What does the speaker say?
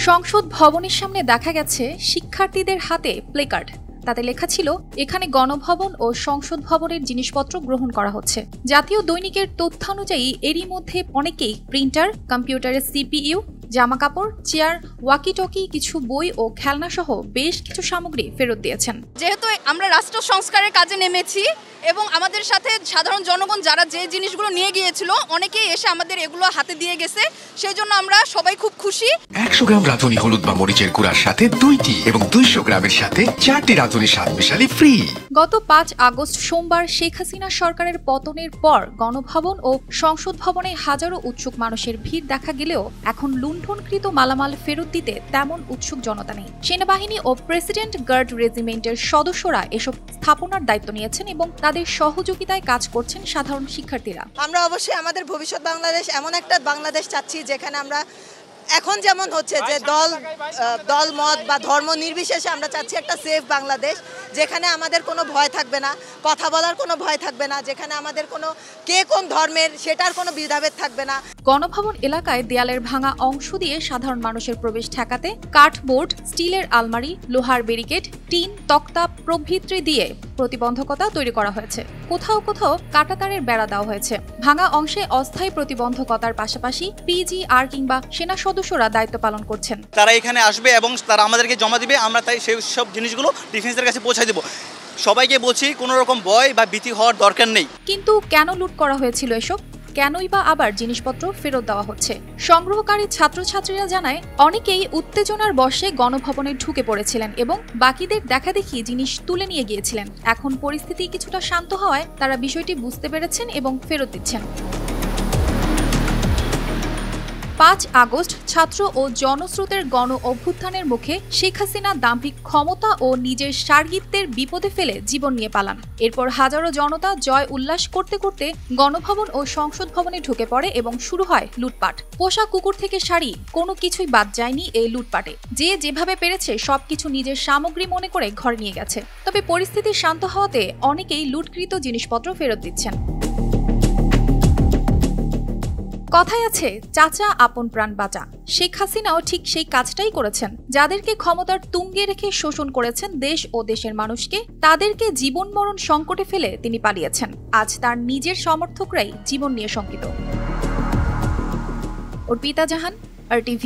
সংসদ ভবনের সামনে দেখা গেছে শিক্ষার্থীদের হাতে প্লেকার্ড। তাতে লেখা ছিল, এখানে গণভবন ও সংসদ ভবনের জিনিসপত্র গ্রহণ করা হচ্ছে। জাতীয় দৈনিকের তথ্যানুযায়ী এরই মধ্যে অনেকেই প্রিন্টার, কম্পিউটারের সিপিইউ, জামাকাপড়, চেয়ার, ওয়াকিটকি, কিছু বই ও খেলনা সহ বেশ কিছু সামগ্রী ফেরত দিয়েছেন। যেহেতু আমরা রাষ্ট্র সংস্কারের কাজে নেমেছি এবং আমাদের সাথে সাধারণ জনগণ যারা যে জিনিসগুলো নিয়ে গিয়েছিল অনেকেই এসে আমাদের এগুলো হাতে দিয়ে গেছে, সেই জন্য আমরা সবাই খুব খুশি। 100 গ্রাম রাঁধুনি হলুদ বা মরিচের গুঁড়ার সাথে 2টি এবং 200 গ্রামের সাথে 4টি রাঁধুনি স্বাদ মিশালি ফ্রি। গত 5 আগস্ট সোমবার শেখ হাসিনা সরকারের পতনের পর গণভবন ও সংসদ ভবনে হাজারো উৎসুক মানুষের ভিড় দেখা গেলেও এখন লুণ্ঠনকৃত মালামাল ফেরত দিতে তেমন উৎসুক জনতা নেই। সেনাবাহিনী ও প্রেসিডেন্ট গার্ড রেজিমেন্টের সদস্যরা এসব স্থাপনার দায়িত্ব নিয়েছেন এবং তাদের সহযোগিতায় কাজ করছেন সাধারণ শিক্ষার্থীরা। আমরা অবশ্যই আমাদের ভবিষ্যৎ বাংলাদেশ এমন একটা বাংলাদেশ চাচ্ছি যেখানে আমরা এখন যেমন হচ্ছে যে দল মত বা ধর্ম নির্বিশেষে আমরা চাচ্ছি একটা সেফ বাংলাদেশ, যেখানে আমাদের কোনো ভয় থাকবে না, কথা বলার কোনো ভয় থাকবে না, যেখানে আমাদের কোনো কে কোন ধর্মের সেটার কোনো বিধাভেদ থাকবে না। গণভবন এলাকায় দেয়ালের ভাঙা অংশ দিয়ে সাধারণ মানুষের প্রবেশ ঠেকাতে কাঠবোর্ড, স্টিলের আলমারি, লোহার ব্যারিকেড, টিন, তক্তা প্রভৃতি দিয়ে প্রতিবন্ধকতা তৈরি করা হয়েছে। কোথাও কোথাও কাঁটাতারের বেড়া দেওয়া হয়েছে। ভাঙা অংশে অস্থায়ী প্রতিবন্ধকতার পাশাপাশি পিজিআর কিংবা সেনা সদস্যরা দায়িত্ব পালন করছেন। তারা এখানে আসবে এবং তারা আমাদেরকে জমা দিবে, আমরা তাই সেই সব জিনিসগুলো ডিফেন্সের কাছে পৌঁছে দেব। সবাইকে বলছি কোনো রকম ভয় বা ভীতি হওয়ার দরকার নেই। কিন্তু কেন লুট করা হয়েছিল এসব? কেনই বা আবার জিনিসপত্র ফেরত দেওয়া হচ্ছে? সংগ্রহকারী ছাত্রছাত্রীরা জানায়, অনেকেই উত্তেজনার বশে গণভবনে ঢুকে পড়েছিলেন এবং বাকিদের দেখাদেখি জিনিস তুলে নিয়ে গিয়েছিলেন। এখন পরিস্থিতি কিছুটা শান্ত হওয়ায় তারা বিষয়টি বুঝতে পেরেছেন এবং ফেরত দিচ্ছেন। 5 আগস্ট ছাত্র ও জনস্রোতের গণ অভ্যুত্থানের মুখে শেখ হাসিনা দাম্ভিক ক্ষমতা ও নিজের সার্গিত্যের বিপদে ফেলে জীবন নিয়ে পালান। এরপর হাজারো জনতা জয় উল্লাস করতে করতে গণভবন ও সংসদ ভবনে ঢুকে পড়ে এবং শুরু হয় লুটপাট। পোষা কুকুর থেকে শাড়ি, কোনো কিছুই বাদ যায়নি এই লুটপাটে। যে যেভাবে পেরেছে সবকিছু নিজের সামগ্রী মনে করে ঘরে নিয়ে গেছে। তবে পরিস্থিতি শান্ত হওয়াতে অনেকেই লুটকৃত জিনিসপত্র ফেরত দিচ্ছেন। কথায় আছে, চাচা আপন প্রাণ বাঁচা। শেখ হাসিনাও ঠিক সেই কাজটাই করেছেন। যাদেরকে ক্ষমতার তুঙ্গে রেখে শোষণ করেছেন দেশ ও দেশের মানুষকে, তাদেরকে জীবন মরণ সংকটে ফেলে তিনি পালিয়েছেন। আজ তার নিজের সমর্থকরাই জীবন নিয়ে শঙ্কিত। অর্পিতা জাহান, RTV।